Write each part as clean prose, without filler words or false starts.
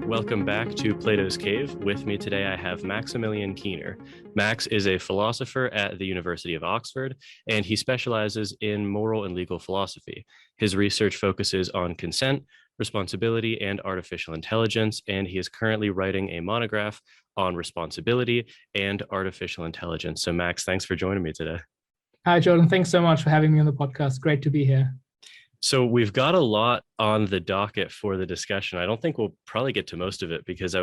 Welcome back to Plato's Cave. With me today, I have Maximilian Kiener. Max is a philosopher at the University of Oxford, and he specializes in moral and legal philosophy. His research focuses on consent, responsibility, and artificial intelligence, and he is currently writing a monograph on responsibility and artificial intelligence. So Max, thanks for joining me today. Hi, Jordan. Thanks so much for having me on the podcast. Great to be here. So we've got a lot on the docket for the discussion. I don't think we'll probably get to most of it because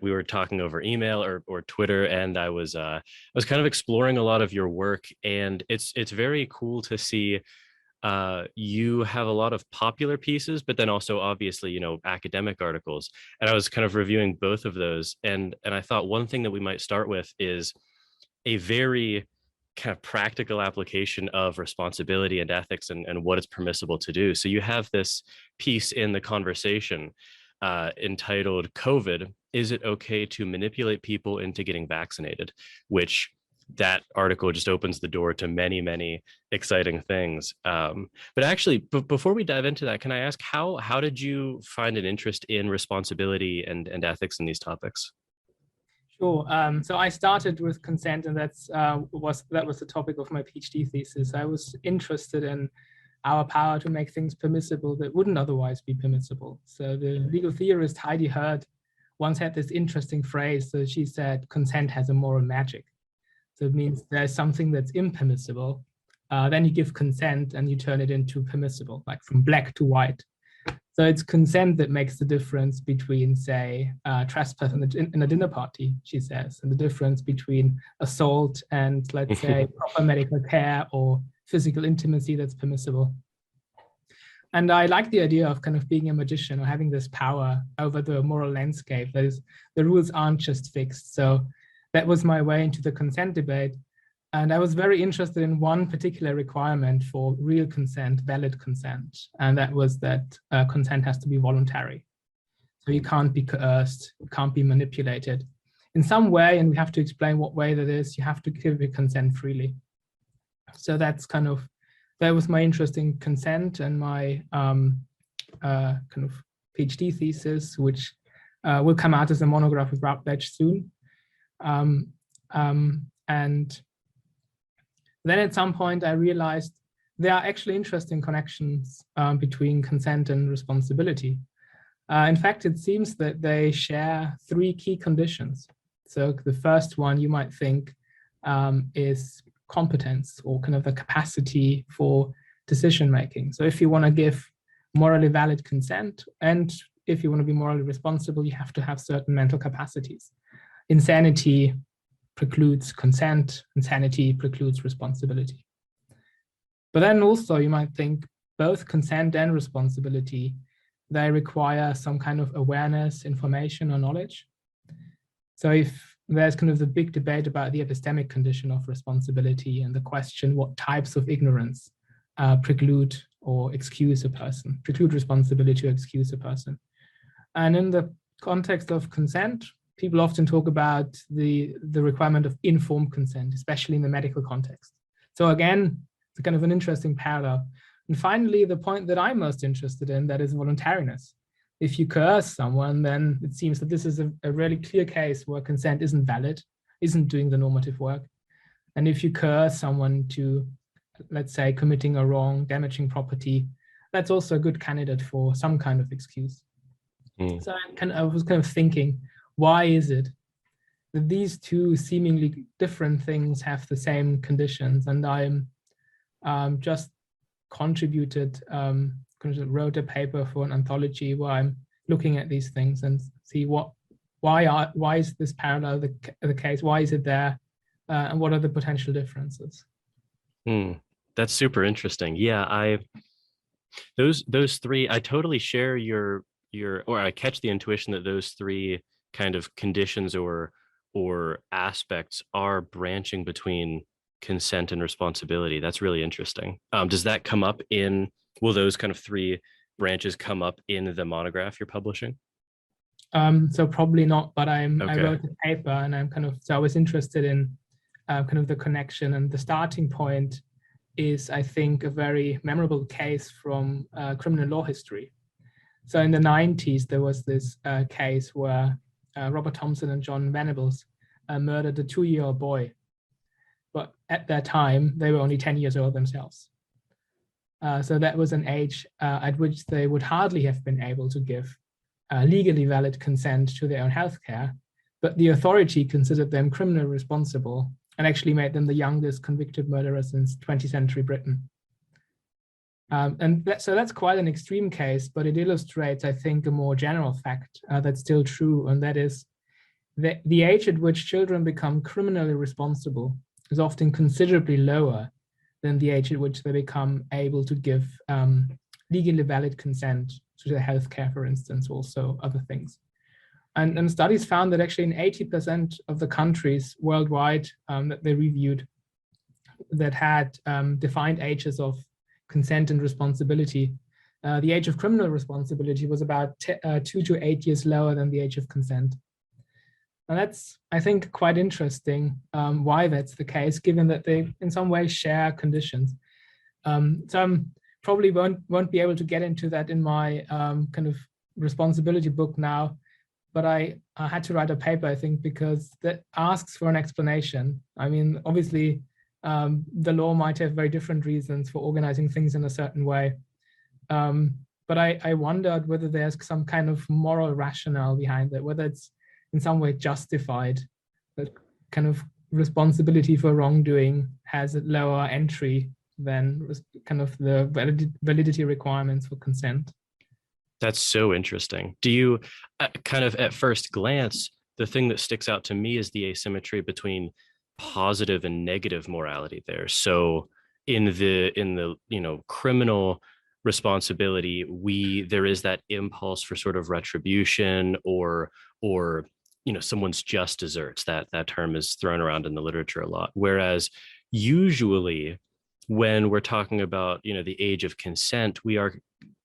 we were talking over email or Twitter, and I was kind of exploring a lot of your work, and it's very cool to see. You have a lot of popular pieces, but then also obviously, academic articles. And I was kind of reviewing both of those, and I thought one thing that we might start with is a very kind of practical application of responsibility and ethics and what it's permissible to do. So you have this piece in the conversation entitled COVID, Is It Okay to Manipulate People into Getting Vaccinated? Which that article just opens the door to many, many exciting things. But actually, before we dive into that, can I ask how did you find an interest in responsibility and ethics in these topics? Sure. So I started with consent, and that was the topic of my PhD thesis. I was interested in our power to make things permissible that wouldn't otherwise be permissible. So the legal theorist Heidi Herd once had this interesting phrase. So she said, consent has a moral magic. So it means there's something that's impermissible. Then you give consent and you turn it into permissible, like from black to white. So it's consent that makes the difference between, say, trespass in a dinner party, she says, and the difference between assault and, let's say, proper medical care or physical intimacy that's permissible. And I like the idea of kind of being a magician or having this power over the moral landscape. That is, the rules aren't just fixed. So that was my way into the consent debate. And I was very interested in one particular requirement for real consent, valid consent. And that was that consent has to be voluntary. So you can't be coerced, you can't be manipulated. In some way, and we have to explain what way that is, you have to give your consent freely. So that was my interest in consent and my kind of PhD thesis, which will come out as a monograph with Routledge soon. And then at some point, I realized there are actually interesting connections between consent and responsibility. In fact, it seems that they share three key conditions. So the first one you might think is competence, or kind of the capacity for decision-making. So if you want to give morally valid consent, and if you want to be morally responsible, you have to have certain mental capacities. Insanity precludes consent, insanity precludes responsibility. But then also you might think both consent and responsibility, they require some kind of awareness, information, or knowledge. So if there's kind of the big debate about the epistemic condition of responsibility and the question what types of ignorance preclude or excuse a person, preclude responsibility or excuse a person. And in the context of consent, people often talk about the requirement of informed consent, especially in the medical context. So again, it's kind of an interesting parallel. And finally, the point that I'm most interested in, that is voluntariness. If you coerce someone, then it seems that this is a really clear case where consent isn't valid, isn't doing the normative work. And if you coerce someone to, let's say, committing a wrong, damaging property, that's also a good candidate for some kind of excuse. So I was kind of thinking, why is it that these two seemingly different things have the same conditions? And I'm just wrote a paper for an anthology where I'm looking at these things and see why is this parallel the case? Why is it there? And what are the potential differences? That's super interesting. Yeah, those three, I totally share your or I catch the intuition that those three kind of conditions or aspects are branching between consent and responsibility. That's really interesting. Does that come up will those kind of three branches come up in the monograph you're publishing? So probably not, but I wrote a paper, and I was interested in kind of the connection, and the starting point is, I think, a very memorable case from criminal law history. So in the 90s, there was this case where Robert Thompson and John Venables murdered a 2-year-old boy. But at that time, they were only 10 years old themselves. So that was an age at which they would hardly have been able to give legally valid consent to their own healthcare, but the authority considered them criminally responsible and actually made them the youngest convicted murderer since 20th century Britain. So that's quite an extreme case, but it illustrates, I think, a more general fact that's still true, and that is that the age at which children become criminally responsible is often considerably lower than the age at which they become able to give legally valid consent to their healthcare, for instance, also other things. And studies found that actually in 80% of the countries worldwide that they reviewed that had defined ages of consent and responsibility, the age of criminal responsibility was about 2 to 8 years lower than the age of consent. And that's, I think, quite interesting why that's the case, given that they in some way share conditions. So I probably won't be able to get into that in my kind of responsibility book now, but I had to write a paper, I think, because that asks for an explanation. I mean, obviously, the law might have very different reasons for organizing things in a certain way. But I wondered whether there's some kind of moral rationale behind it, whether it's in some way justified that kind of responsibility for wrongdoing has a lower entry than kind of the validity requirements for consent. That's so interesting. Do you kind of at first glance, the thing that sticks out to me is the asymmetry between positive and negative morality there. So in the criminal responsibility, there is that impulse for sort of retribution or someone's just desserts. That term is thrown around in the literature a lot. Whereas usually when we're talking about the age of consent, we are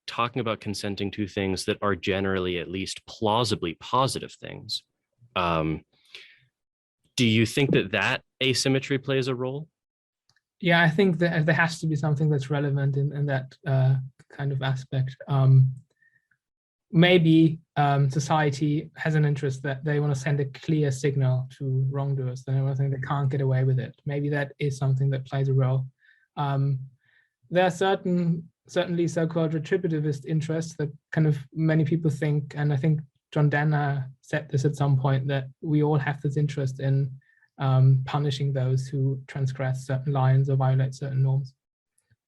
talking about consenting to things that are generally at least plausibly positive things. Do you think that asymmetry plays a role? Yeah, I think that there has to be something that's relevant in that kind of aspect. Maybe society has an interest that they want to send a clear signal to wrongdoers. They want to think they can't get away with it. Maybe that is something that plays a role. There are certainly so-called retributivist interests that kind of many people think, and I think John Danaher said this at some point, that we all have this interest in punishing those who transgress certain lines or violate certain norms.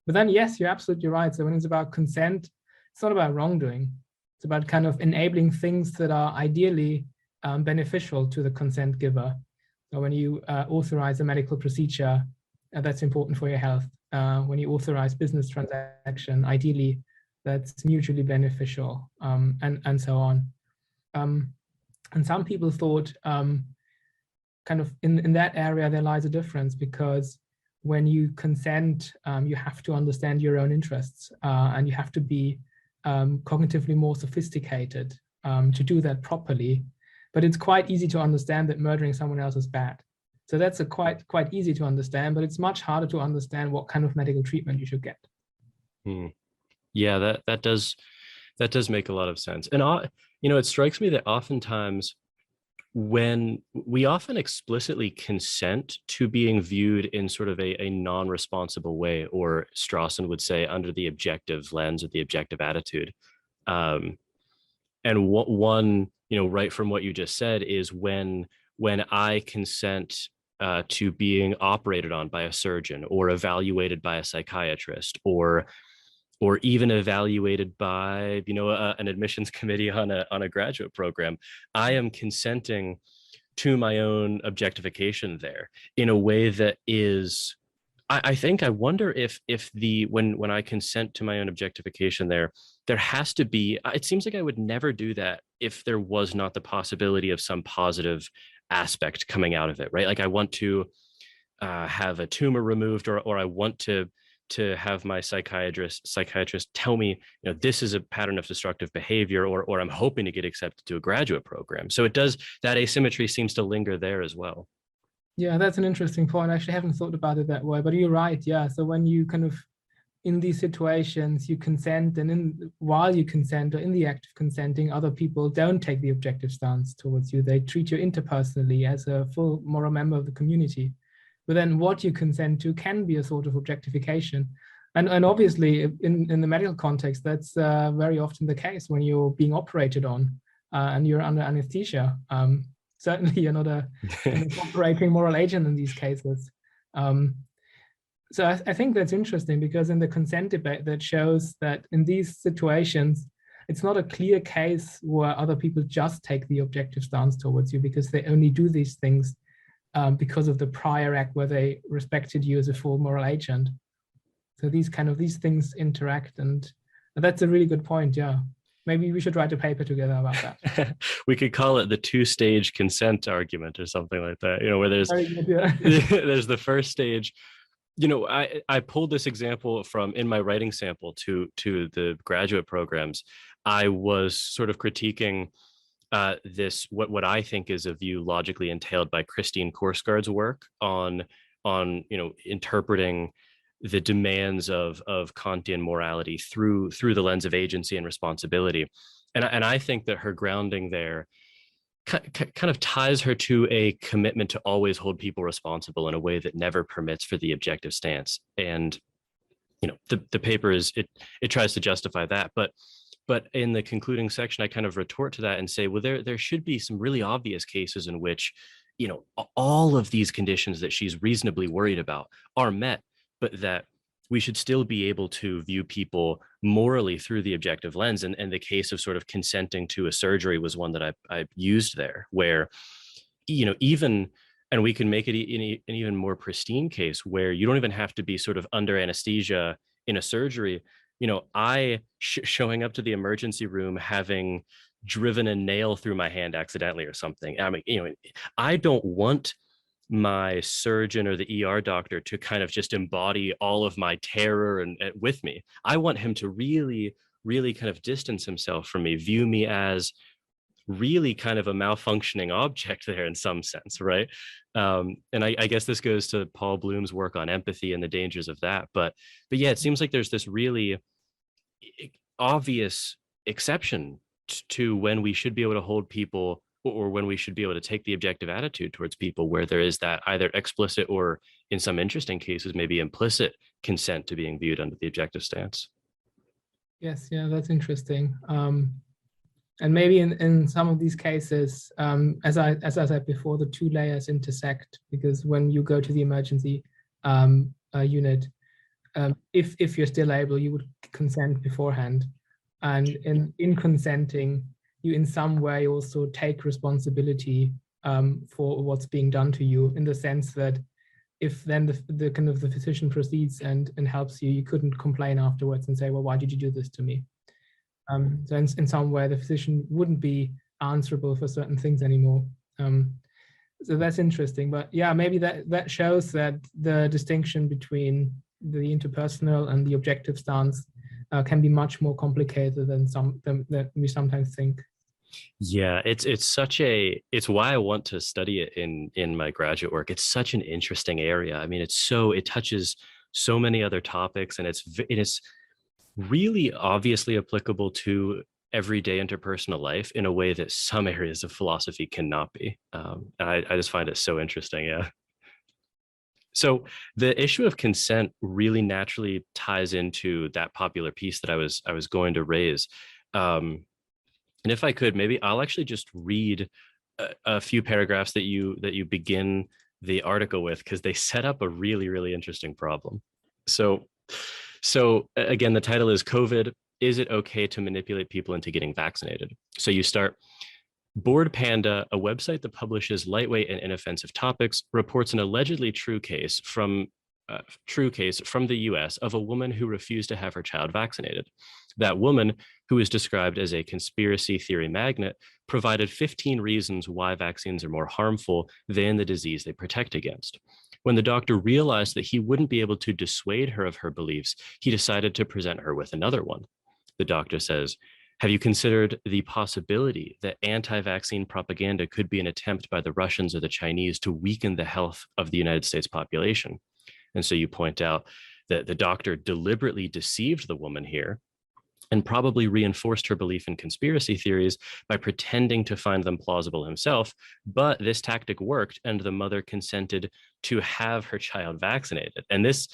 But then, yes, you're absolutely right. So when it's about consent, it's not about wrongdoing. It's about kind of enabling things that are ideally beneficial to the consent giver. So when you authorize a medical procedure, that's important for your health. When you authorize business transaction, ideally, that's mutually beneficial, and so on. And some people thought kind of in that area, there lies a difference, because when you consent, you have to understand your own interests, and you have to be cognitively more sophisticated to do that properly. But it's quite easy to understand that murdering someone else is bad. So that's quite easy to understand, but it's much harder to understand what kind of medical treatment you should get. Yeah, that does make a lot of sense. And it strikes me that oftentimes when we often explicitly consent to being viewed in sort of a non-responsible way, or Strawson would say under the objective lens or the objective attitude. And one, right from what you just said, is when I consent to being operated on by a surgeon, or evaluated by a psychiatrist, or even evaluated by an admissions committee on a graduate program, I am consenting to my own objectification there in a way that is, I wonder if when I consent to my own objectification there has to be, it seems like I would never do that if there was not the possibility of some positive aspect coming out of it, right? Like I want to have a tumor removed, or I want to have my psychiatrist tell me, this is a pattern of destructive behavior, or I'm hoping to get accepted to a graduate program. So that asymmetry seems to linger there as well. Yeah, that's an interesting point. I actually haven't thought about it that way, but you're right. Yeah. So when you kind of in these situations you consent, and while you consent or in the act of consenting, other people don't take the objective stance towards you. They treat you interpersonally as a full moral member of the community. But then what you consent to can be a sort of objectification. And obviously in the medical context, that's very often the case when you're being operated on and you're under anesthesia. Certainly you're not an operating moral agent in these cases. So I think that's interesting, because in the consent debate, that shows that in these situations, it's not a clear case where other people just take the objective stance towards you because they only do these things because of the prior act where they respected you as a full moral agent. So these things interact, and that's a really good point. Yeah, maybe we should write a paper together about that. We could call it the two-stage consent argument or something like that. Where there's there's the first stage. I pulled this example from in my writing sample to the graduate programs. I was sort of critiquing this what I think is a view logically entailed by Christine Korsgaard's work on interpreting the demands of Kantian morality through the lens of agency and responsibility, and I think that her grounding there kind of ties her to a commitment to always hold people responsible in a way that never permits for the objective stance. And the paper it tries to justify that, but in the concluding section, I kind of retort to that and say, well, there should be some really obvious cases in which all of these conditions that she's reasonably worried about are met, but that we should still be able to view people morally through the objective lens. And the case of sort of consenting to a surgery was one that I used there, where, even, and we can make it an even more pristine case where you don't even have to be sort of under anesthesia in a surgery. I showing up to the emergency room having driven a nail through my hand accidentally or something. I mean, I don't want my surgeon or the ER doctor to kind of just embody all of my terror and with me. I want him to really, really kind of distance himself from me, view me as really kind of a malfunctioning object there in some sense, right? And I guess this goes to Paul Bloom's work on empathy and the dangers of that. But yeah, it seems like there's this really obvious exception to when we should be able to hold people, or when we should be able to take the objective attitude towards people, where there is that either explicit or, in some interesting cases, maybe implicit consent to being viewed under the objective stance. Yes, yeah, that's interesting. And maybe in some of these cases, as I said before, the two layers intersect, because when you go to the emergency unit, if you're still able, you would consent beforehand. And in consenting, you in some way also take responsibility for what's being done to you, in the sense that if then the kind of the physician proceeds and helps you, you couldn't complain afterwards and say, well, why did you do this to me? So in some way, the physician wouldn't be answerable for certain things anymore. So that's interesting. But yeah, maybe that shows that the distinction between the interpersonal and the objective stance can be much more complicated than that we sometimes think. Yeah, it's why I want to study it in my graduate work. It's such an interesting area. I mean, it touches so many other topics, and it is really obviously applicable to everyday interpersonal life in a way that some areas of philosophy cannot be. And I just find it so interesting. Yeah. So the issue of consent really naturally ties into that popular piece that I was going to raise. And if I could, maybe I'll actually just read a few paragraphs that you begin the article with, because they set up a really, really interesting problem. So again, the title is COVID, is it okay to manipulate people into getting vaccinated? So you start, Bored Panda, a website that publishes lightweight and inoffensive topics, reports an allegedly true case from the US of a woman who refused to have her child vaccinated. That woman, who is described as a conspiracy theory magnet, provided 15 reasons why vaccines are more harmful than the disease they protect against. When the doctor realized that he wouldn't be able to dissuade her of her beliefs, he decided to present her with another one. The doctor says, "Have you considered the possibility that anti-vaccine propaganda could be an attempt by the Russians or the Chinese to weaken the health of the United States population?" And so you point out the doctor deliberately deceived the woman here and probably reinforced her belief in conspiracy theories by pretending to find them plausible himself. But this tactic worked, and the mother consented to have her child vaccinated. And this,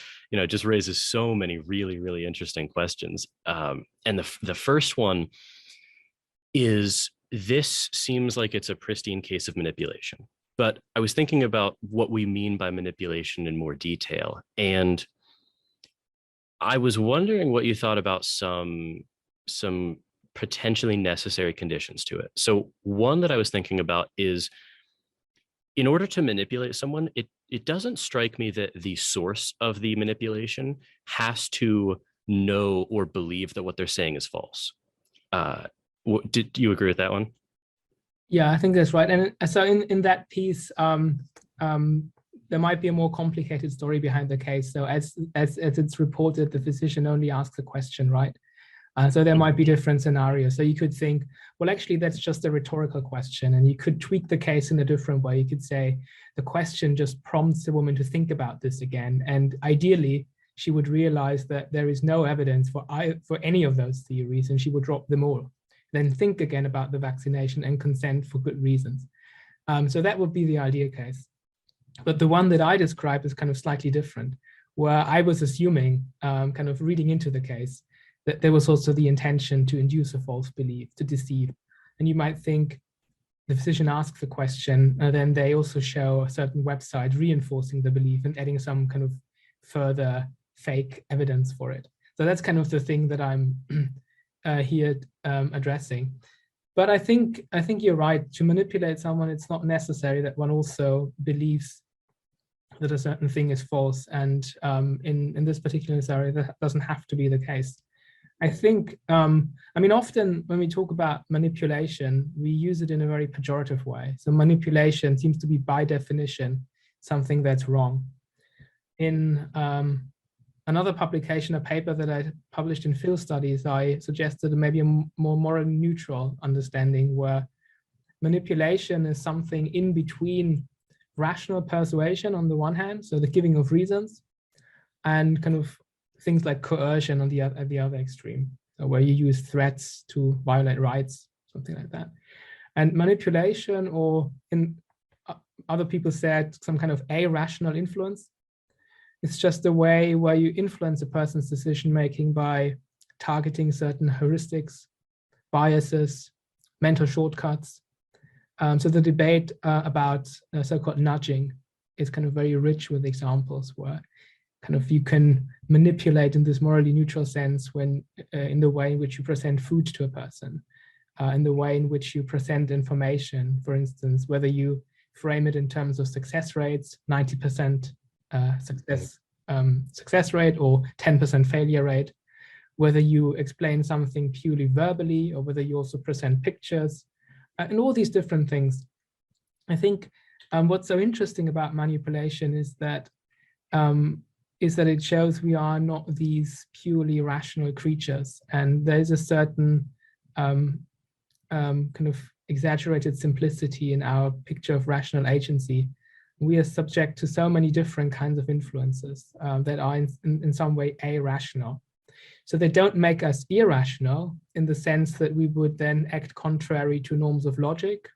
just raises so many really, really interesting questions. And the first one is, this seems like it's a pristine case of manipulation. But I was thinking about what we mean by manipulation in more detail. And I was wondering what you thought about some potentially necessary conditions to it. So one that I was thinking about is, in order to manipulate someone, it doesn't strike me that the source of the manipulation has to know or believe that what they're saying is false. Did you agree with that one? Yeah, I think that's right. And so in that piece, there might be a more complicated story behind the case. So as it's reported, the physician only asks a question, right? So there might be different scenarios. So you could think, well, actually, that's just a rhetorical question. And you could tweak the case in a different way. You could say, the question just prompts the woman to think about this again. And ideally, she would realize that there is no evidence for any of those theories, and she would drop them all. Then think again about the vaccination and consent for good reasons. So that would be the ideal case. But the one that I described is kind of slightly different, where I was assuming, kind of reading into the case, that there was also the intention to induce a false belief, to deceive. And you might think the physician asks the question, and then they also show a certain website reinforcing the belief and adding some kind of further fake evidence for it. So that's kind of the thing that I'm here addressing. But I think you're right. To manipulate someone, it's not necessary that one also believes that a certain thing is false. And in this particular scenario, that doesn't have to be the case. I think, often when we talk about manipulation, we use it in a very pejorative way. So manipulation seems to be, by definition, something that's wrong. In another publication, a paper that I published in Field Studies, I suggested maybe a more morally neutral understanding, where manipulation is something in between rational persuasion on the one hand, so the giving of reasons, and kind of things like coercion on at the other extreme, so where you use threats to violate rights, something like that. And manipulation, or in other people said, some kind of irrational influence, it's just a way where you influence a person's decision-making by targeting certain heuristics, biases, mental shortcuts. So the debate about so-called nudging is kind of very rich with examples where kind of you can manipulate in this morally neutral sense when in the way in which you present food to a person, in the way in which you present information, for instance, whether you frame it in terms of success rates, 90% success rate or 10% failure rate, whether you explain something purely verbally or whether you also present pictures, and all these different things. I think what's so interesting about manipulation is that it shows we are not these purely rational creatures, and there's a certain kind of exaggerated simplicity in our picture of rational agency. We are subject to so many different kinds of influences that are in some way irrational. So they don't make us irrational in the sense that we would then act contrary to norms of logic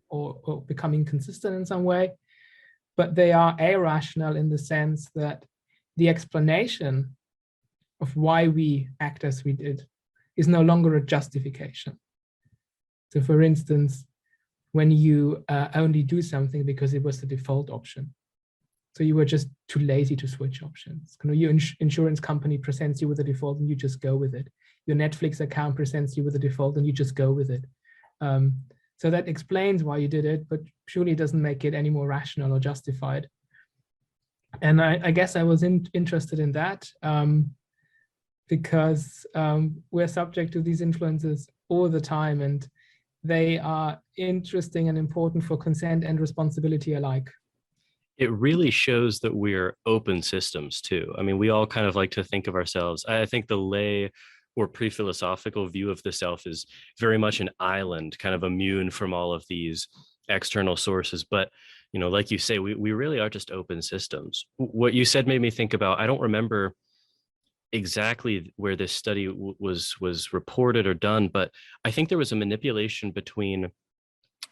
or become inconsistent in some way, but they are irrational in the sense that the explanation of why we act as we did is no longer a justification. So for instance, when you only do something because it was the default option. So you were just too lazy to switch options. Your insurance company presents you with a default and you just go with it. Your Netflix account presents you with a default and you just go with it. So that explains why you did it, but surely it doesn't make it any more rational or justified. And I guess I was interested in that because we're subject to these influences all the time, and they are interesting and important for consent and responsibility alike. It really shows that we're open systems too. I mean, we all kind of like to think of ourselves. I think the lay or pre-philosophical view of the self is very much an island, kind of immune from all of these external sources. But, like you say, we really are just open systems. What you said made me think about, I don't remember exactly where this study was reported or done, but I think there was a manipulation between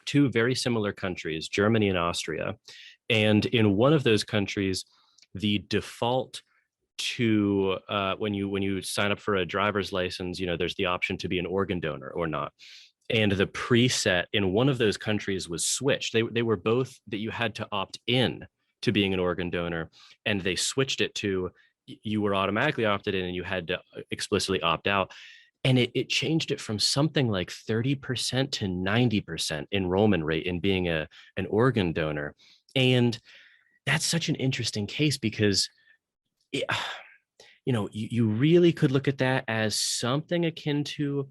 two very similar countries, Germany and Austria. And in one of those countries, the default to when you sign up for a driver's license, there's the option to be an organ donor or not. And the preset in one of those countries was switched. They were both that you had to opt in to being an organ donor, and they switched it to you were automatically opted in and you had to explicitly opt out. And it changed it from something like 30% to 90% enrollment rate in being an organ donor. And that's such an interesting case because it, you really could look at that as something akin to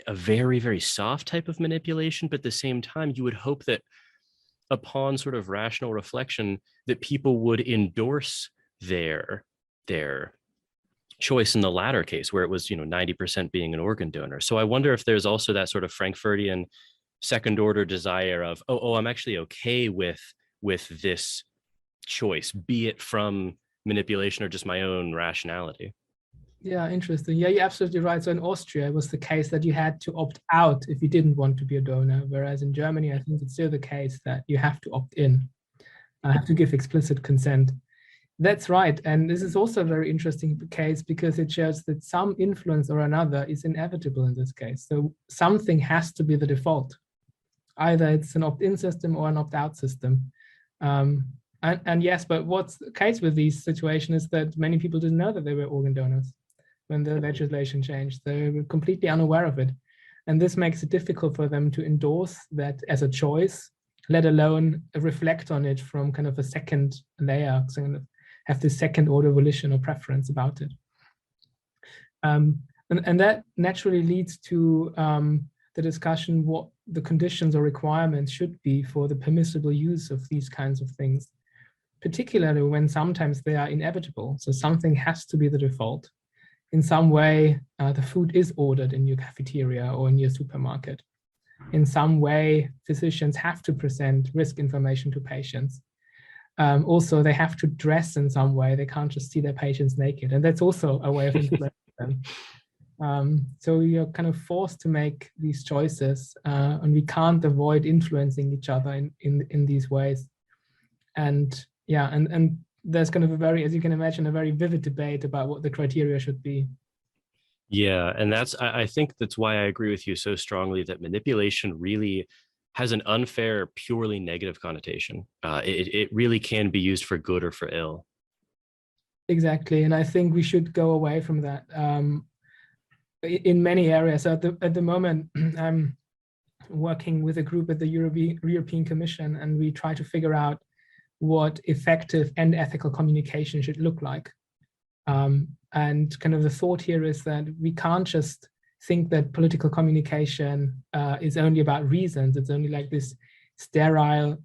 a very, very soft type of manipulation. But at the same time, you would hope that upon sort of rational reflection, that people would endorse their choice in the latter case, where it was 90% being an organ donor. So I wonder if there's also that sort of Frankfurtian second order desire of, I'm actually okay with this choice, be it from manipulation or just my own rationality. Yeah, interesting. Yeah, you're absolutely right. So in Austria, it was the case that you had to opt out if you didn't want to be a donor, whereas in Germany, I think it's still the case that you have to opt in, have to give explicit consent. That's right. And this is also a very interesting case because it shows that some influence or another is inevitable in this case. So something has to be the default. Either it's an opt-in system or an opt-out system. And yes, but what's the case with these situations is that many people didn't know that they were organ donors when the legislation changed. They were completely unaware of it. And this makes it difficult for them to endorse that as a choice, let alone reflect on it from kind of a second layer, so kind of have this second order volition or preference about it. And that naturally leads to the discussion what the conditions or requirements should be for the permissible use of these kinds of things, particularly when sometimes they are inevitable. So something has to be the default. In some way, the food is ordered in your cafeteria or in your supermarket. In some way, physicians have to present risk information to patients. Also, they have to dress in some way. They can't just see their patients naked. And that's also a way of influencing them. So you're kind of forced to make these choices, and we can't avoid influencing each other in these ways. And yeah, and there's kind of a very, as you can imagine, a very vivid debate about what the criteria should be. Yeah, and I think that's why I agree with you so strongly that manipulation really has an unfair, purely negative connotation. It really can be used for good or for ill. Exactly, and I think we should go away from that in many areas. So at the moment, I'm working with a group at the European Commission, and we try to figure out what effective and ethical communication should look like. And kind of the thought here is that we can't just think that political communication is only about reasons. It's only like this sterile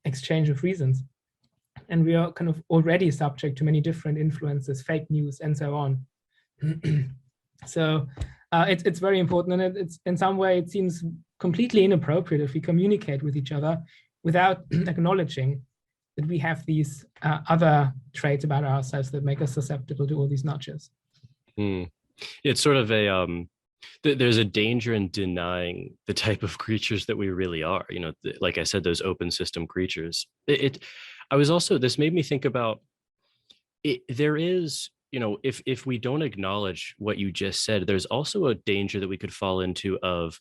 exchange of reasons. And we are kind of already subject to many different influences, fake news, and so on. So it's very important. And it's in some way, it seems completely inappropriate if we communicate with each other without acknowledging that we have these other traits about ourselves that make us susceptible to all these nudges. It's sort of there's a danger in denying the type of creatures that we really are. Like I said, those open system creatures. I was also, this made me think about it. There is, if we don't acknowledge what you just said, there's also a danger that we could fall into of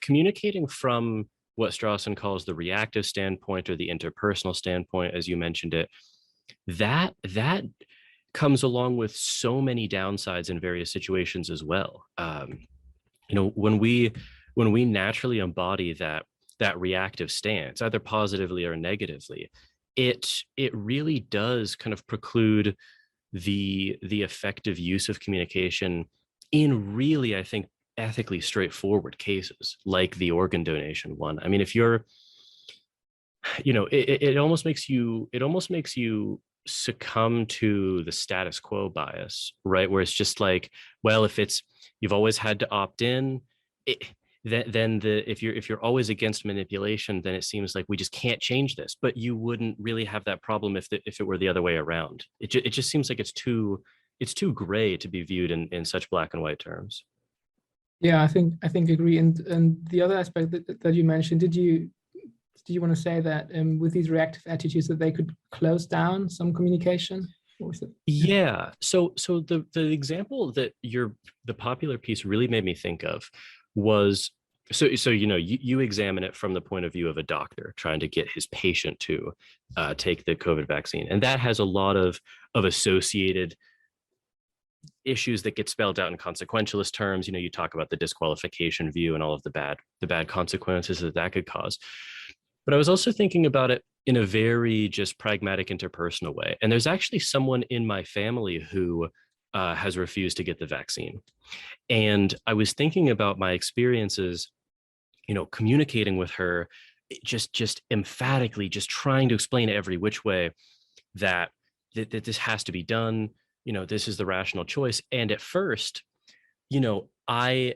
communicating from what Strawson calls the reactive standpoint or the interpersonal standpoint, as you mentioned it. That comes along with so many downsides in various situations as well. When we naturally embody that reactive stance, either positively or negatively, it really does kind of preclude the effective use of communication in really, I think, ethically straightforward cases like the organ donation one. I mean, if you're, it almost makes you succumb to the status quo bias, right? Where it's just like, well, if you've always had to opt in, if you're always against manipulation, then it seems like we just can't change this. But you wouldn't really have that problem if it were the other way around. It just seems like it's too gray to be viewed in such black and white terms. Yeah, I think agree. And the other aspect that you mentioned, did you want to say that with these reactive attitudes that they could close down some communication? What was it? Yeah. So the example that the popular piece really made me think of was, so you examine it from the point of view of a doctor trying to get his patient to take the COVID vaccine, and that has a lot of associated issues that get spelled out in consequentialist terms. You talk about the disqualification view and all of the bad consequences that could cause. But I was also thinking about it in a very just pragmatic interpersonal way. And there's actually someone in my family who has refused to get the vaccine. And I was thinking about my experiences, communicating with her, just emphatically, just trying to explain every which way that this has to be done. This is the rational choice. And at first, I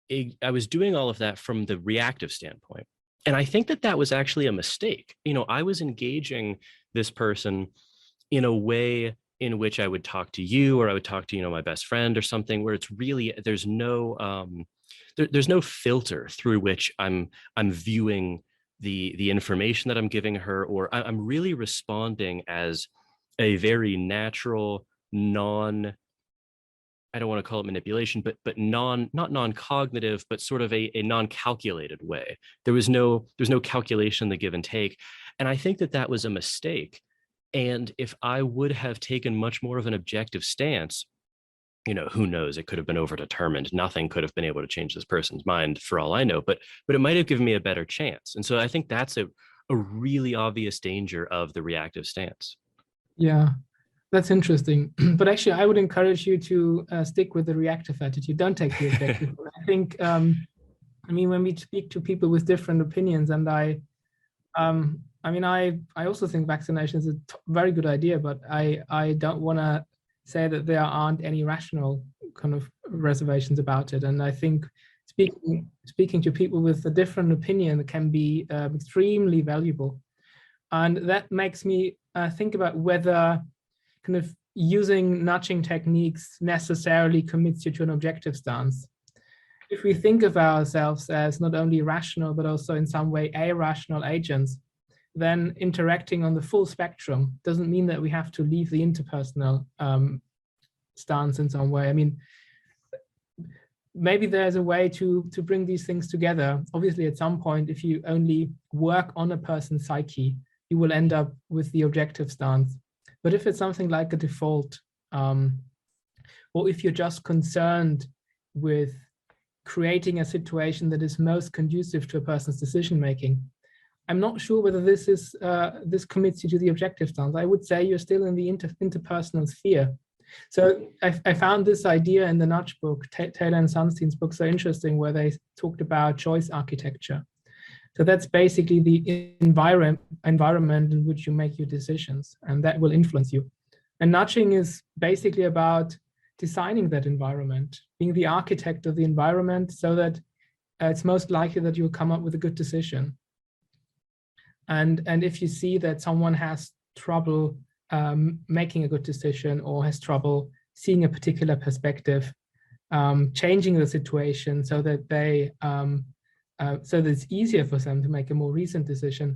was doing all of that from the reactive standpoint. And I think that was actually a mistake. I was engaging this person in a way in which I would talk to you, or I would talk to, my best friend or something, where it's really, there's no filter through which I'm viewing the information that I'm giving her, or I'm really responding as a very natural, I don't want to call it manipulation, but not non-cognitive, but sort of a non-calculated way. There's no calculation, the give and take. And I think that was a mistake. And if I would have taken much more of an objective stance, who knows, it could have been overdetermined. Nothing could have been able to change this person's mind for all I know, but it might have given me a better chance. And so I think that's a really obvious danger of the reactive stance. Yeah. That's interesting. But actually, I would encourage you to stick with the reactive attitude. Don't take the objective. I think, when we speak to people with different opinions, and I also think vaccination is a very good idea, but I don't want to say that there aren't any rational kind of reservations about it. And I think speaking to people with a different opinion can be extremely valuable. And that makes me think about whether kind of using nudging techniques necessarily commits you to an objective stance. If we think of ourselves as not only rational, but also in some way irrational agents, then interacting on the full spectrum doesn't mean that we have to leave the interpersonal stance in some way. Maybe there's a way to bring these things together. Obviously, at some point, if you only work on a person's psyche, you will end up with the objective stance. But if it's something like a default, or if you're just concerned with creating a situation that is most conducive to a person's decision-making, I'm not sure whether this commits you to the objective stance. I would say you're still in the interpersonal sphere. So I found this idea in the Nudge book, Taylor and Sunstein's book, so interesting, where they talked about choice architecture. So that's basically the environment in which you make your decisions, and that will influence you. And nudging is basically about designing that environment, being the architect of the environment so that it's most likely that you'll come up with a good decision. And if you see that someone has trouble making a good decision, or has trouble seeing a particular perspective, changing the situation so that so that it's easier for them to make a more recent decision,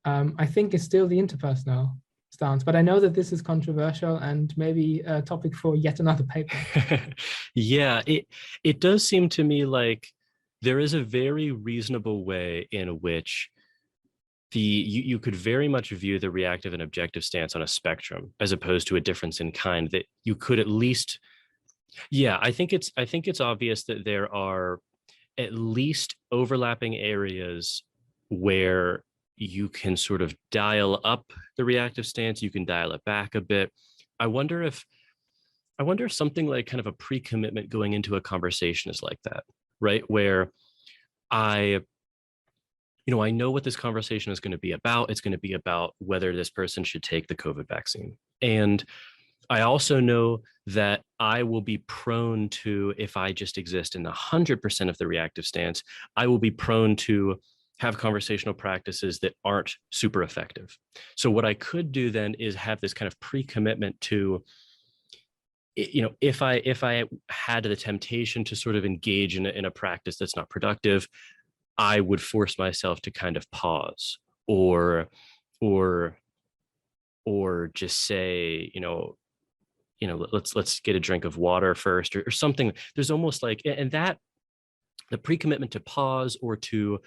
I think is still the interpersonal stance. But I know that this is controversial and maybe a topic for yet another paper. Yeah, it does seem to me like there is a very reasonable way in which you could very much view the reactive and objective stance on a spectrum, as opposed to a difference in kind, that you could at least, yeah, I think it's obvious that there are at least overlapping areas where you can sort of dial up the reactive stance, you can dial it back a bit. I wonder if something like kind of a pre-commitment going into a conversation is like that, right? Where I know what this conversation is going to be about. It's going to be about whether this person should take the COVID vaccine. And I also know that I will be prone to, if I just exist in 100% of the reactive stance, I will be prone to have conversational practices that aren't super effective. So what I could do then is have this kind of pre-commitment to, if I had the temptation to sort of engage in a practice that's not productive, I would force myself to kind of pause or or or just say, let's get a drink of water first, or something. There's almost like, and that the pre-commitment to pause or to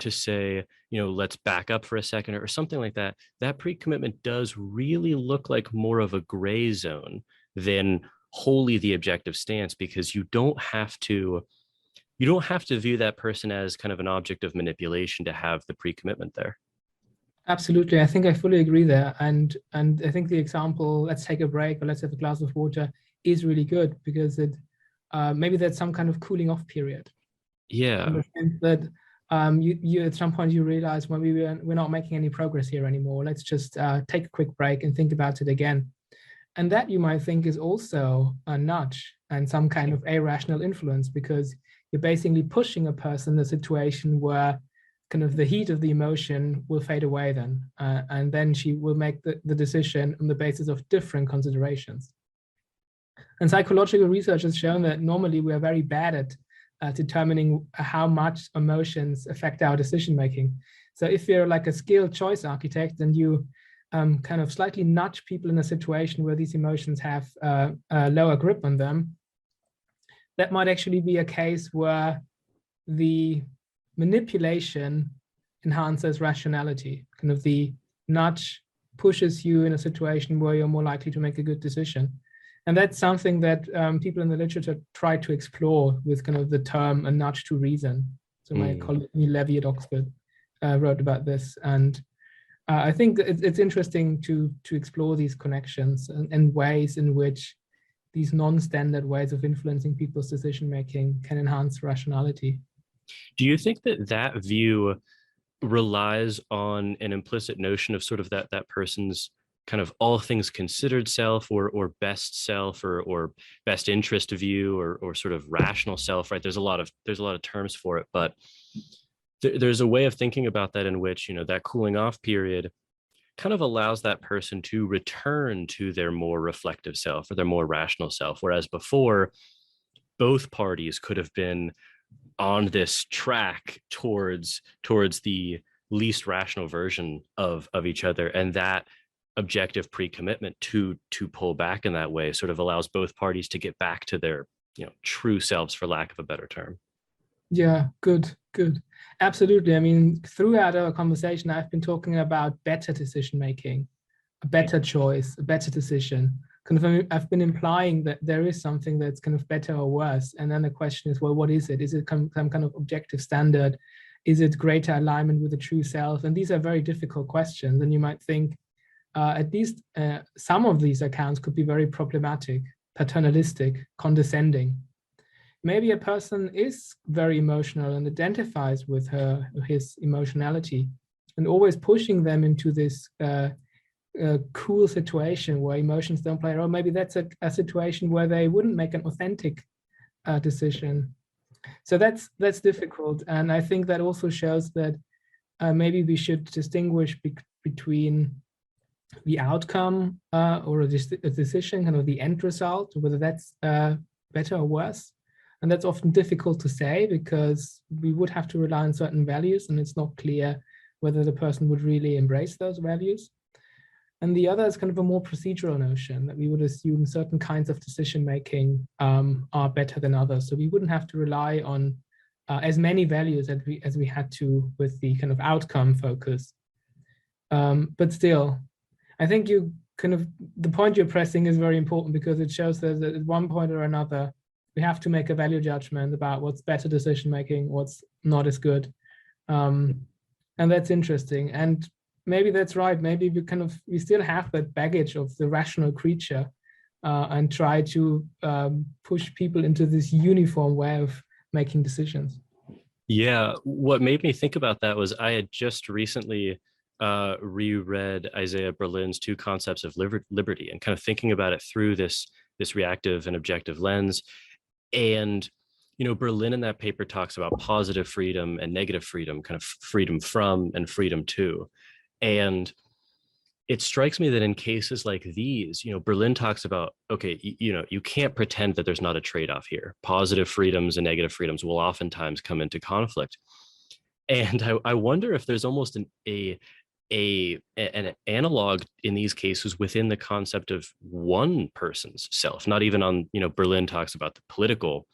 say, let's back up for a second or something like that, that pre-commitment does really look like more of a gray zone than wholly the objective stance, because you don't have to view that person as kind of an object of manipulation to have the pre-commitment there. Absolutely. I think I fully agree there. And I think the example, let's take a break or let's have a glass of water, is really good, because it maybe there's some kind of cooling off period. Yeah. In the sense that you at some point you realize, well, we're not making any progress here anymore. Let's just take a quick break and think about it again. And that, you might think, is also a nudge and some kind of irrational influence, because you're basically pushing a person in a situation where kind of the heat of the emotion will fade away then. And then she will make the decision on the basis of different considerations. And psychological research has shown that normally we are very bad at determining how much emotions affect our decision making. So if you're like a skilled choice architect and you kind of slightly nudge people in a situation where these emotions have a lower grip on them, that might actually be a case where the manipulation enhances rationality. Kind of the nudge pushes you in a situation where you're more likely to make a good decision. And that's something that people in the literature try to explore with kind of the term a nudge to reason. So my colleague Neil Levy at Oxford wrote about this. And I think it's interesting to explore these connections and ways in which these non-standard ways of influencing people's decision-making can enhance rationality. Do you think that view relies on an implicit notion of sort of that person's kind of all things considered self, or best self, or best interest view, or sort of rational self, right? There's a lot of terms for it, but there's a way of thinking about that in which, that cooling off period kind of allows that person to return to their more reflective self or their more rational self. Whereas before, both parties could have been on this track towards the least rational version of each other. And that objective pre-commitment to pull back in that way sort of allows both parties to get back to their, true selves, for lack of a better term. Yeah, good. Absolutely. I mean, throughout our conversation, I've been talking about better decision making, a better choice, a better decision. Kind of, I've been implying that there is something that's kind of better or worse. And then the question is, well, what is it? Is it some kind of objective standard? Is it greater alignment with the true self? And these are very difficult questions. And you might think at least some of these accounts could be very problematic, paternalistic, condescending. Maybe a person is very emotional and identifies with his emotionality, and always pushing them into this cool situation where emotions don't play a role. Maybe that's a situation where they wouldn't make an authentic decision. So that's difficult. And I think that also shows that maybe we should distinguish between the outcome or a decision, kind of the end result, whether that's better or worse. And that's often difficult to say, because we would have to rely on certain values, and it's not clear whether the person would really embrace those values. And the other is kind of a more procedural notion, that we would assume certain kinds of decision-making are better than others. So we wouldn't have to rely on as many values as we had to with the kind of outcome focus. But still, I think the point you're pressing is very important, because it shows that at one point or another, we have to make a value judgment about what's better decision-making, what's not as good. And that's interesting. And maybe that's right. Maybe we still have that baggage of the rational creature and try to push people into this uniform way of making decisions. Yeah, what made me think about that was I had just recently reread Isaiah Berlin's Two Concepts of Liberty and kind of thinking about it through this reactive and objective lens. And Berlin in that paper talks about positive freedom and negative freedom, kind of freedom from and freedom to. And it strikes me that in cases like these, Berlin talks about, okay, you can't pretend that there's not a trade-off here. Positive freedoms and negative freedoms will oftentimes come into conflict. And I wonder if there's almost an analog in these cases within the concept of one person's self, not even on, Berlin talks about the political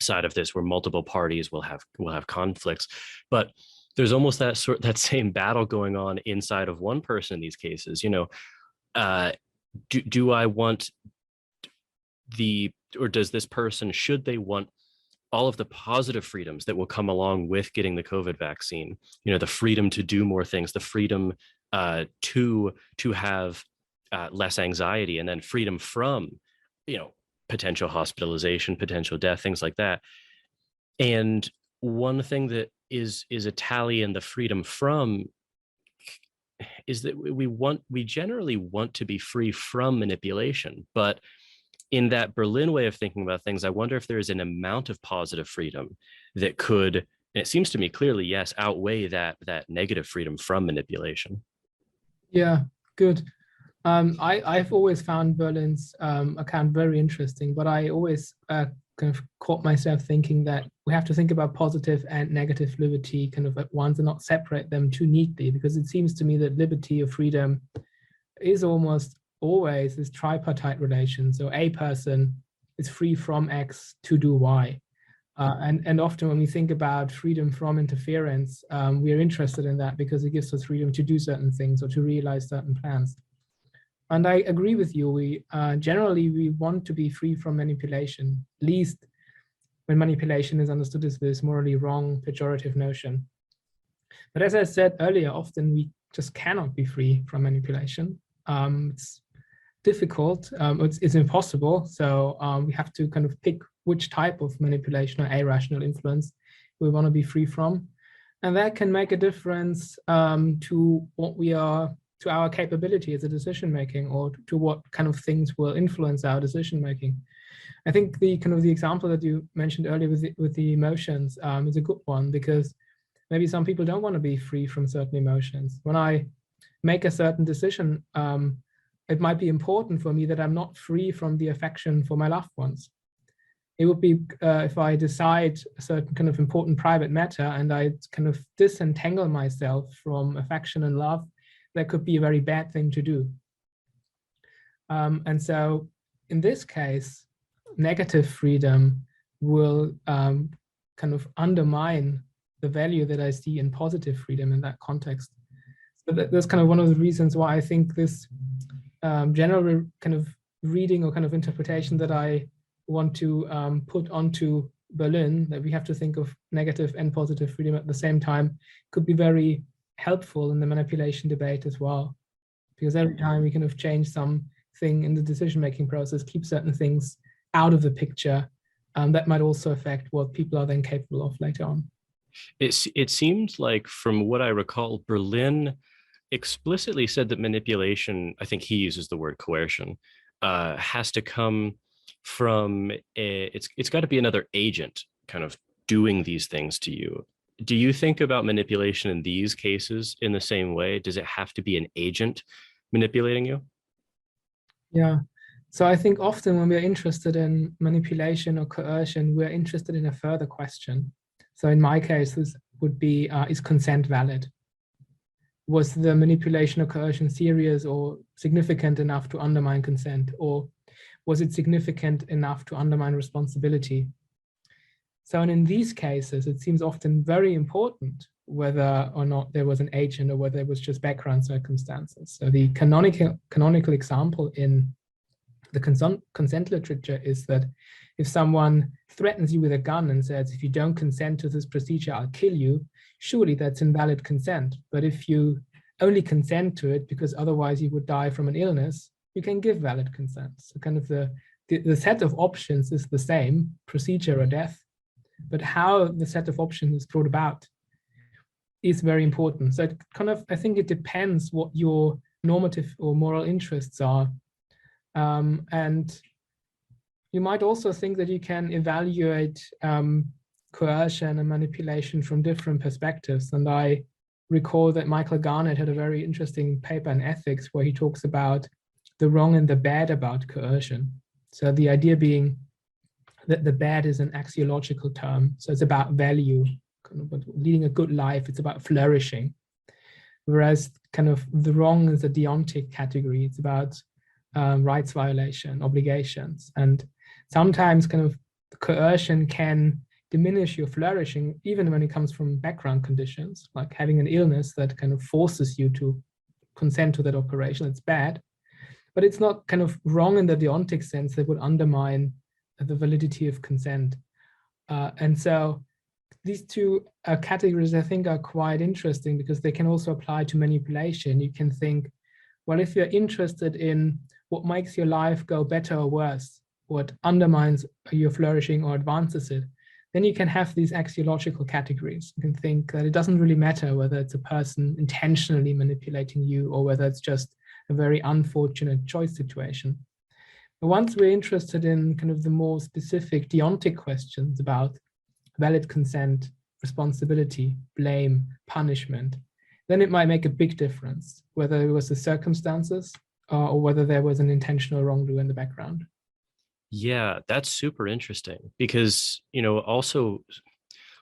side of this, where multiple parties will have conflicts, but there's almost that same battle going on inside of one person in these cases. Do I want or does this person, should they want all of the positive freedoms that will come along with getting the COVID vaccine, the freedom to do more things, the freedom to have less anxiety, and then freedom from, potential hospitalization, potential death, things like that. And one thing that is a tally in the freedom from is that we generally want to be free from manipulation. But in that Berlin way of thinking about things, I wonder if there is an amount of positive freedom that could, and it seems to me clearly, yes, outweigh that negative freedom from manipulation. Yeah, good. I've always found Berlin's account very interesting, but I always kind of caught myself thinking that we have to think about positive and negative liberty kind of at once and not separate them too neatly, because it seems to me that liberty or freedom is almost always this tripartite relation. So a person is free from X to do Y. And often when we think about freedom from interference, we are interested in that because it gives us freedom to do certain things or to realize certain plans. And I agree with you. We generally, we want to be free from manipulation, at least when manipulation is understood as this morally wrong, pejorative notion. But as I said earlier, often we just cannot be free from manipulation. It's difficult, it's impossible. So we have to kind of pick which type of manipulation or irrational influence we want to be free from. And that can make a difference to what we are, to our capability as a decision making, or to what kind of things will influence our decision making. I think the kind of the example that you mentioned earlier with the emotions is a good one, because maybe some people don't want to be free from certain emotions. When I make a certain decision, it might be important for me that I'm not free from the affection for my loved ones. It would be if I decide a certain kind of important private matter and I kind of disentangle myself from affection and love, that could be a very bad thing to do. And so in this case, negative freedom will kind of undermine the value that I see in positive freedom in that context. So that's kind of one of the reasons why I think this general kind of reading or kind of interpretation that I want to put onto Berlin, that we have to think of negative and positive freedom at the same time, could be very helpful in the manipulation debate as well. Because every time we kind of change something in the decision-making process, keep certain things out of the picture, that might also affect what people are then capable of later on. It seems like, from what I recall, Berlin explicitly said that manipulation, I think he uses the word coercion, has to come from it's got to be another agent kind of doing these things to you. Do you think about manipulation in these cases in the same way? Does it have to be an agent manipulating you? Yeah. So I think often when we're interested in manipulation or coercion, we're interested in a further question. So in my case, this would be, is consent valid? Was the manipulation or coercion serious or significant enough to undermine consent? Or was it significant enough to undermine responsibility? So in these cases, it seems often very important whether or not there was an agent or whether it was just background circumstances. So the canonical example in the consent literature is that if someone threatens you with a gun and says, if you don't consent to this procedure, I'll kill you, surely that's invalid consent. But if you only consent to it because otherwise you would die from an illness, you can give valid consent. So kind of the set of options is the same, procedure or death, but how the set of options is brought about is very important. So it kind of, I think it depends what your normative or moral interests are. And you might also think that you can evaluate coercion and manipulation from different perspectives. And I recall that Michael Garnett had a very interesting paper in ethics where he talks about the wrong and the bad about coercion. So the idea being that the bad is an axiological term. So it's about value, kind of leading a good life. It's about flourishing. Whereas kind of the wrong is a deontic category. It's about rights violation, obligations. And sometimes kind of coercion can diminish your flourishing, even when it comes from background conditions, like having an illness that kind of forces you to consent to that operation. It's bad, but it's not kind of wrong in the deontic sense that would undermine the validity of consent. And so these two categories, I think, are quite interesting because they can also apply to manipulation. You can think, well, if you're interested in what makes your life go better or worse, what undermines your flourishing or advances it, then you can have these axiological categories. You can think that it doesn't really matter whether it's a person intentionally manipulating you or whether it's just a very unfortunate choice situation. But once we're interested in kind of the more specific deontic questions about valid consent, responsibility, blame, punishment, then it might make a big difference whether it was the circumstances or whether there was an intentional wrongdoing in the background. Yeah, that's super interesting because, also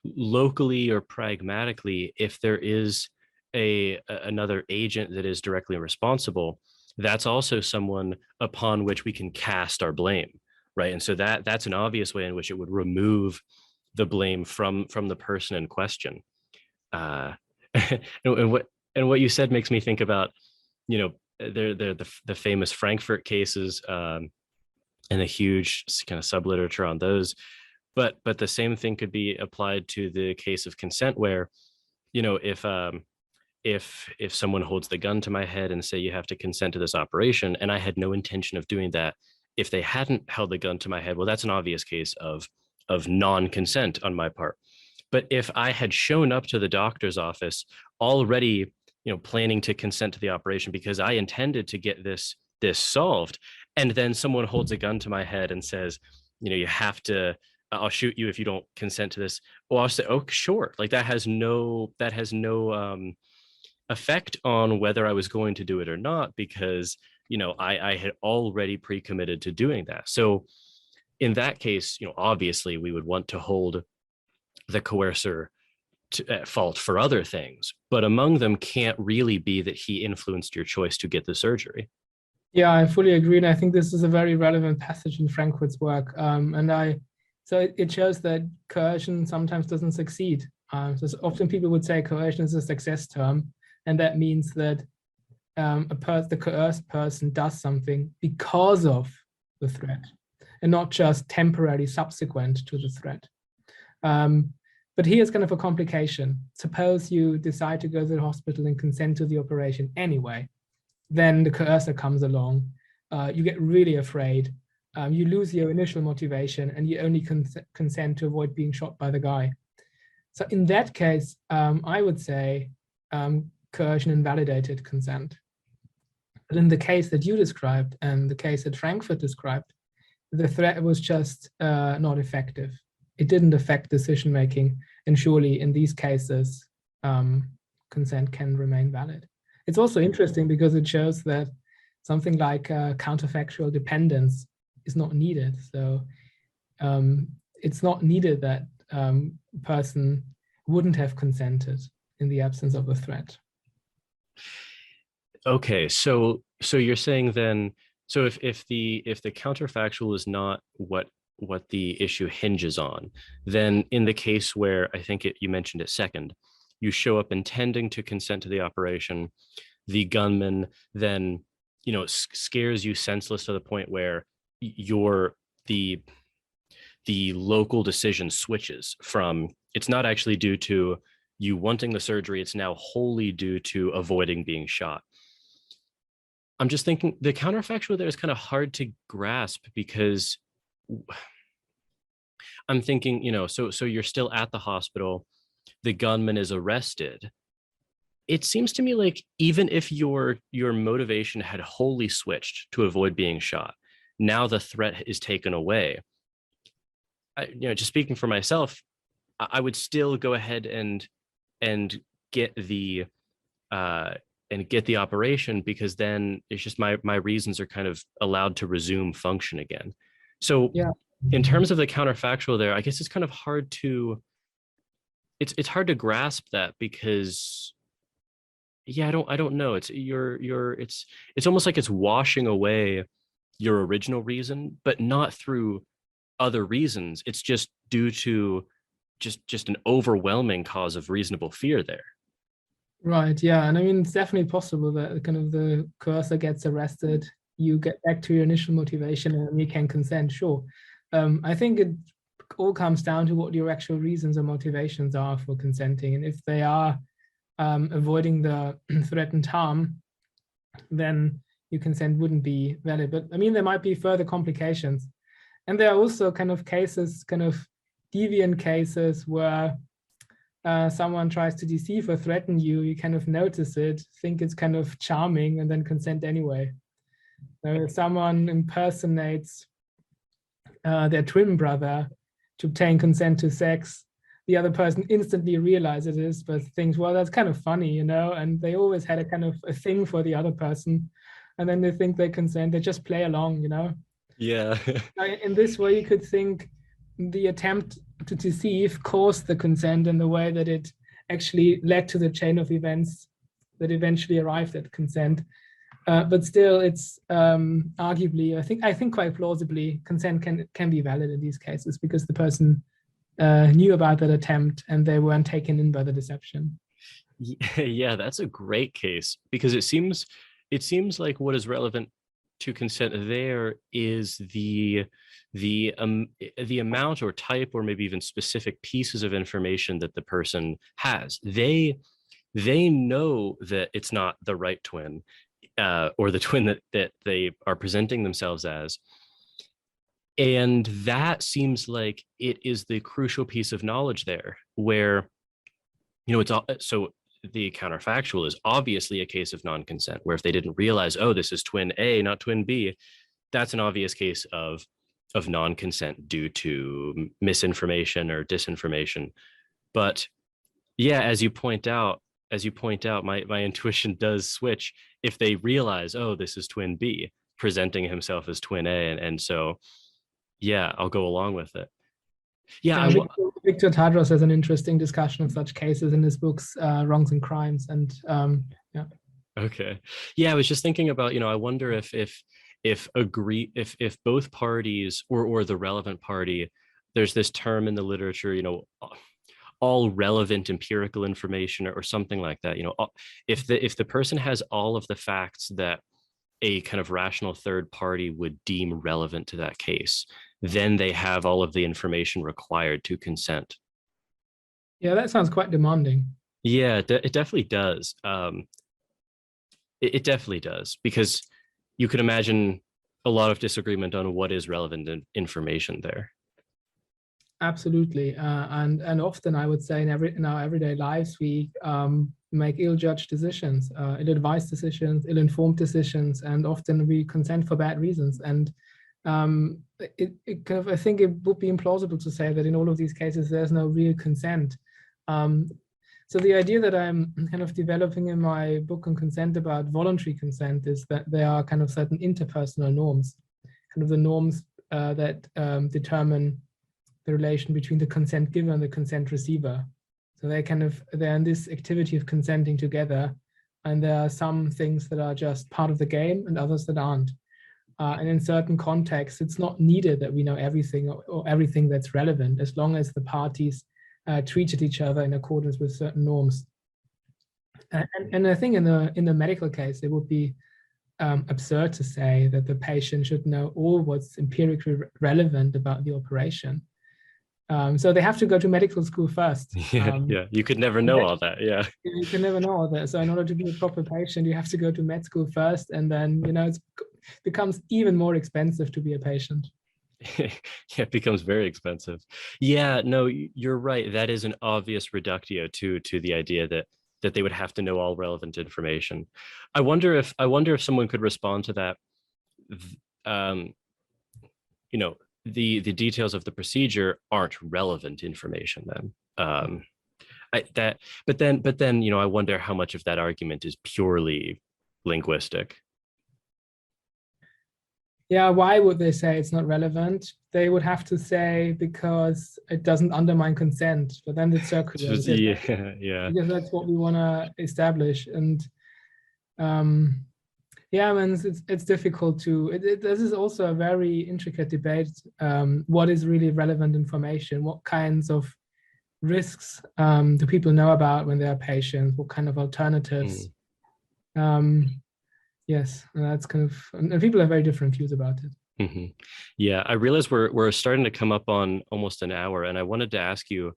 locally or pragmatically, if there is another agent that is directly responsible, that's also someone upon which we can cast our blame, right? And so that's an obvious way in which it would remove the blame from the person in question. And what you said makes me think about, they're the famous Frankfurt cases. And a huge kind of sub-literature on those. But the same thing could be applied to the case of consent where, if someone holds the gun to my head and say you have to consent to this operation, and I had no intention of doing that, if they hadn't held the gun to my head, well, that's an obvious case of non-consent on my part. But if I had shown up to the doctor's office already, planning to consent to the operation because I intended to get this solved, and then someone holds a gun to my head and says, you have to, I'll shoot you if you don't consent to this. Well, I'll say, oh, sure. Like that has no effect on whether I was going to do it or not, because, I had already pre-committed to doing that. So in that case, obviously we would want to hold the coercer at fault for other things, but among them can't really be that he influenced your choice to get the surgery. Yeah, I fully agree. And I think this is a very relevant passage in Frankfurt's work. So it shows that coercion sometimes doesn't succeed. So often people would say coercion is a success term, and that means that the coerced person does something because of the threat and not just temporarily subsequent to the threat. But here's kind of a complication. Suppose you decide to go to the hospital and consent to the operation anyway. Then the coercer comes along, you get really afraid, you lose your initial motivation, and you only consent to avoid being shot by the guy. So in that case, I would say coercion invalidated consent. But in the case that you described and the case that Frankfurt described, the threat was just not effective. It didn't affect decision-making, and surely in these cases, consent can remain valid. It's also interesting because it shows that something like counterfactual dependence is not needed. So it's not needed that a person wouldn't have consented in the absence of a threat. Okay, so you're saying then, so if the counterfactual is not what the issue hinges on, then in the case where I think you mentioned it second, you show up intending to consent to the operation, the gunman then, scares you senseless to the point where the local decision switches from, it's not actually due to you wanting the surgery, it's now wholly due to avoiding being shot. I'm just thinking the counterfactual there is kind of hard to grasp because I'm thinking, so you're still at the hospital, the gunman is arrested, it seems to me like even if your motivation had wholly switched to avoid being shot, now the threat is taken away. Just speaking for myself, I would still go ahead and get the uh, get the operation, because then it's just my reasons are kind of allowed to resume function again. So Yeah. in terms of the counterfactual there, I guess it's kind of hard to it's hard to grasp that, because yeah, I don't know. It's it's almost like it's washing away your original reason, but not through other reasons. It's just due to just an overwhelming cause of reasonable fear there. Right. Yeah. And I mean, it's definitely possible that kind of the cursor gets arrested, you get back to your initial motivation, and you can consent. Sure. I think it all comes down to what your actual reasons or motivations are for consenting. And if they are avoiding the threatened harm, then your consent wouldn't be valid. But I mean, there might be further complications. And there are also kind of cases, kind of deviant cases where someone tries to deceive or threaten you, you kind of notice it, think it's kind of charming, and then consent anyway. So if someone impersonates their twin brother to obtain consent to sex, the other person instantly realizes it, but thinks, well, that's kind of funny, you know, and they always had a kind of a thing for the other person. And then they think they consent, they just play along, you know? Yeah. In this way, you could think the attempt to deceive caused the consent in the way that it actually led to the chain of events that eventually arrived at consent. But still, it's arguably, I think quite plausibly, consent can be valid in these cases, because the person knew about that attempt and they weren't taken in by the deception. Yeah, that's a great case, because it seems like what is relevant to consent there is the amount or type, or maybe even specific pieces of information that the person has. They know that it's not the right twin, or the twin that they are presenting themselves as. And that seems like it is the crucial piece of knowledge there, where, it's all, so the counterfactual is obviously a case of non-consent, where if they didn't realize, oh, this is twin A, not twin B, that's an obvious case of non-consent due to misinformation or disinformation. But yeah, as you point out, my intuition does switch if they realize, oh, this is twin B presenting himself as twin A, and so yeah, I'll go along with it. Yeah, Victor Tadros has an interesting discussion of such cases in his books, Wrongs and Crimes, and yeah. Okay. Yeah, I was just thinking about, I wonder if both parties, or the relevant party, there's this term in the literature, all relevant empirical information, or something like that. If the person has all of the facts that a kind of rational third party would deem relevant to that case, then they have all of the information required to consent. Yeah, that sounds quite demanding. Yeah, it definitely does. It definitely does, because you could imagine a lot of disagreement on what is relevant information there. Absolutely, and often I would say in our everyday lives we make ill-judged decisions, ill-advised decisions, ill-informed decisions, and often we consent for bad reasons. And it kind of, I think it would be implausible to say that in all of these cases there's no real consent. So the idea that I'm kind of developing in my book on consent about voluntary consent is that there are kind of certain interpersonal norms, kind of the norms that determine the relation between the consent giver and the consent receiver. So they're in this activity of consenting together, and there are some things that are just part of the game and others that aren't. And in certain contexts, it's not needed that we know everything or everything that's relevant, as long as the parties treated each other in accordance with certain norms. And I think in the medical case, it would be absurd to say that the patient should know all what's empirically relevant about the operation. So they have to go to medical school first. Yeah, you could never know all that. Yeah, you can never know all that. So in order to be a proper patient, you have to go to med school first, and then it becomes even more expensive to be a patient. Yeah, it becomes very expensive. Yeah, no, you're right. That is an obvious reductio to the idea that that they would have to know all relevant information. I wonder if someone could respond to that. You know, the details of the procedure aren't relevant information then. But then, you know, I wonder how much of that argument is purely linguistic. Yeah, why would they say it's not relevant? They would have to say because it doesn't undermine consent, but then it's circular. Yeah. Because that's what we want to establish. And yeah, I mean, it's difficult to, this is also a very intricate debate. What is really relevant information? What kinds of risks do people know about when they are patients? What kind of alternatives? Yes, that's kind of, and people have very different views about it. Mm-hmm. Yeah, I realize we're starting to come up on almost an hour, and I wanted to ask you,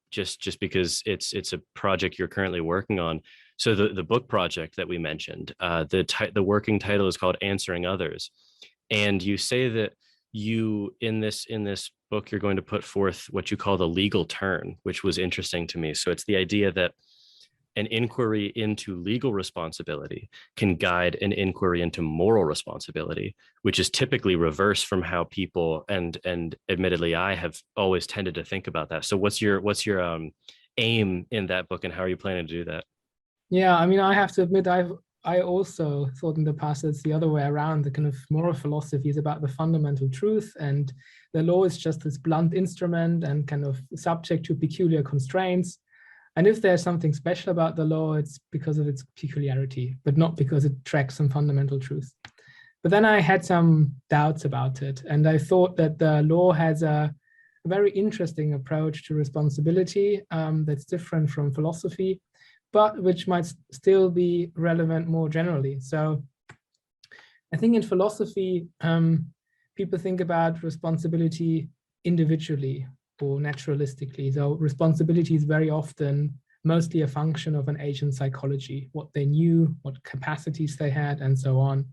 just because it's a project you're currently working on. So the book project that we mentioned, the working title is called Answering Others, and you say that you in this book you're going to put forth what you call the legal turn, which was interesting to me. So it's the idea that an inquiry into legal responsibility can guide an inquiry into moral responsibility, which is typically reverse from how people and admittedly I have always tended to think about that. So what's your aim in that book, and how are you planning to do that? Yeah, I mean, I have to admit, I also thought in the past it's the other way around. The kind of moral philosophy is about the fundamental truth, and the law is just this blunt instrument and kind of subject to peculiar constraints. And if there's something special about the law, it's because of its peculiarity, but not because it tracks some fundamental truth. But then I had some doubts about it. And I thought that the law has a very interesting approach to responsibility that's different from philosophy, but which might still be relevant more generally. So I think in philosophy, people think about responsibility individually or naturalistically. So responsibility is very often mostly a function of an agent's psychology, what they knew, what capacities they had, and so on.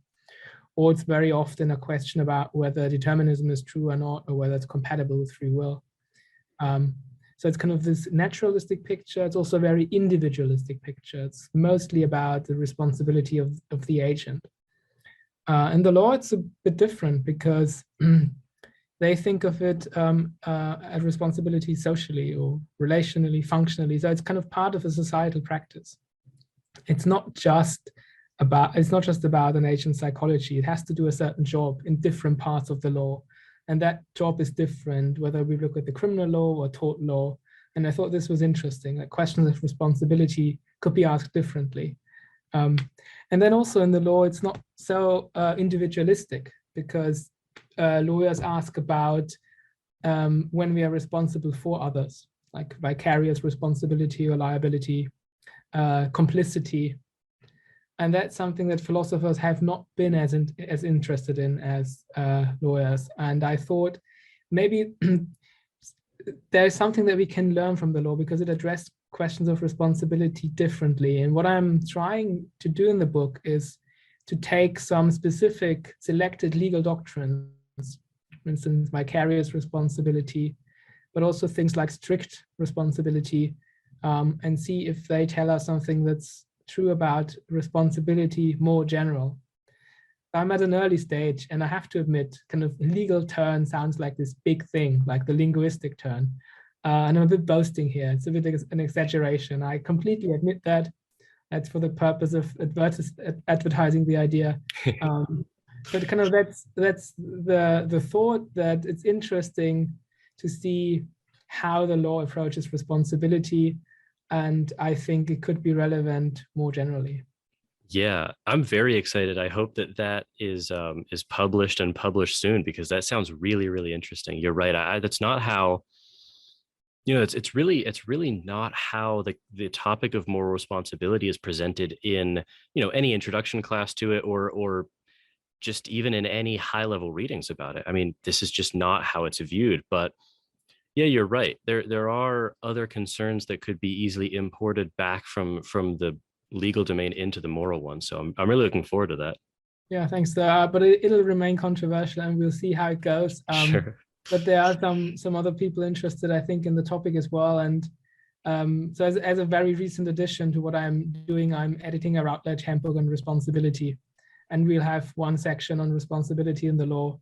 Or it's very often a question about whether determinism is true or not, or whether it's compatible with free will. So it's kind of this naturalistic picture. It's also a very individualistic picture. It's mostly about the responsibility of the agent. In the law, it's a bit different because they think of it as responsibility socially or relationally, functionally. So it's kind of part of a societal practice. It's not just about an agent's psychology. It has to do a certain job in different parts of the law. And that job is different, whether we look at the criminal law or tort law. And I thought this was interesting, that questions of responsibility could be asked differently. And then also in the law, it's not so individualistic, because lawyers ask about when we are responsible for others, like vicarious responsibility or liability, complicity. And that's something that philosophers have not been as interested in as lawyers. And I thought maybe there's something that we can learn from the law, because it addressed questions of responsibility differently. And what I'm trying to do in the book is to take some specific selected legal doctrines, for instance, vicarious responsibility, but also things like strict responsibility, and see if they tell us something that's true about responsibility more general. I'm at an early stage, and I have to admit, kind of legal turn sounds like this big thing, like the linguistic turn. And I'm a bit boasting here. It's a bit an exaggeration. I completely admit that. That's for the purpose of advertising the idea. But kind of that's the thought, that it's interesting to see how the law approaches responsibility. And I think it could be relevant more generally. Yeah, I'm very excited. I hope that is published and published soon, because that sounds really, really interesting. You're right. That's not how, it's really not how the topic of moral responsibility is presented in, any introduction class to it, or just even in any high level readings about it. I mean, this is just not how it's viewed. But yeah, you're right. There are other concerns that could be easily imported back from the legal domain into the moral one. So I'm really looking forward to that. Yeah, thanks. But it'll remain controversial, and we'll see how it goes. Sure. But there are some other people interested, I think, in the topic as well. And So as a very recent addition to what I'm doing, I'm editing a Routledge handbook on responsibility. And we'll have one section on responsibility in the law,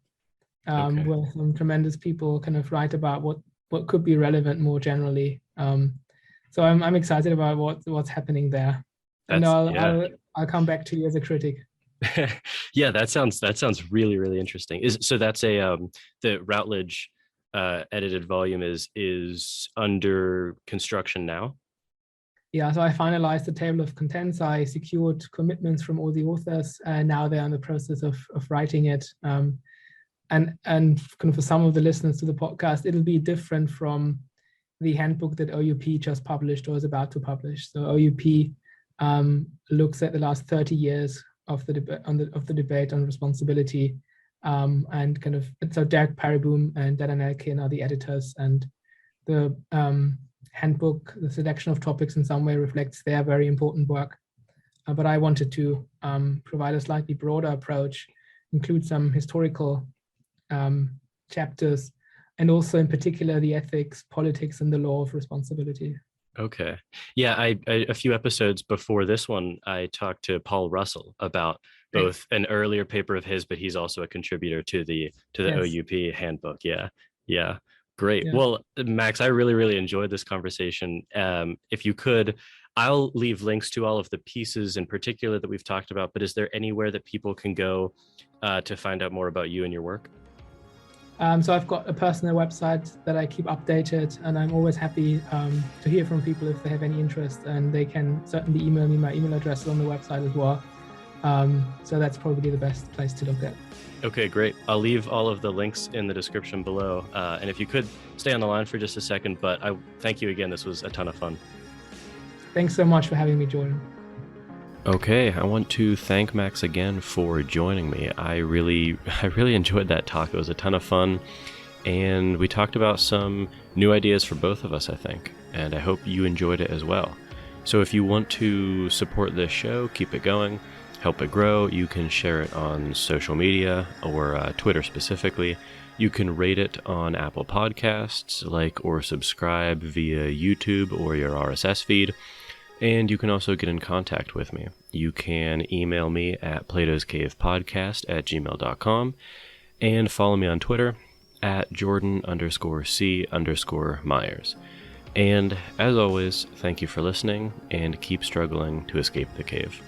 where some tremendous people kind of write about what could be relevant more generally. So I'm excited about what's happening there. And I'll come back to you as a critic. Yeah, that sounds really, really interesting. So that's the Routledge edited volume is under construction now? Yeah, so I finalized the table of contents. I secured commitments from all the authors, and now they're in the process of writing it. And kind of for some of the listeners to the podcast, it'll be different from the handbook that OUP just published or is about to publish. So OUP looks at the last 30 years of the debate on responsibility, and kind of, so Derek Parabum and Dana Nelkin are the editors, and the handbook, the selection of topics in some way reflects their very important work. But I wanted to provide a slightly broader approach, include some historical chapters, and also in particular the ethics, politics, and the law of responsibility. Okay. Yeah, I a few episodes before this one, I talked to Paul Russell about both an earlier paper of his, but he's also a contributor to the OUP handbook. Yeah. Great. Yeah. Well, Max, I really, really enjoyed this conversation. If you could, I'll leave links to all of the pieces in particular that we've talked about, but is there anywhere that people can go to find out more about you and your work? So I've got a personal website that I keep updated, and I'm always happy to hear from people if they have any interest, and they can certainly email me. My email address is on the website as well. So that's probably the best place to look at. Okay, great. I'll leave all of the links in the description below. And if you could stay on the line for just a second, but I thank you again. This was a ton of fun. Thanks so much for having me, Jordan. Okay, I want to thank Max again for joining me. I really enjoyed that talk. It was a ton of fun, and we talked about some new ideas for both of us, I think, and I hope you enjoyed it as well. So if you want to support this show, keep it going, help it grow, you can share it on social media or Twitter specifically. You can rate it on Apple Podcasts, like or subscribe via YouTube or your RSS feed. And you can also get in contact with me. You can email me at platoscavepodcast@gmail.com and follow me on Twitter at Jordan_C_Myers. And as always, thank you for listening and keep struggling to escape the cave.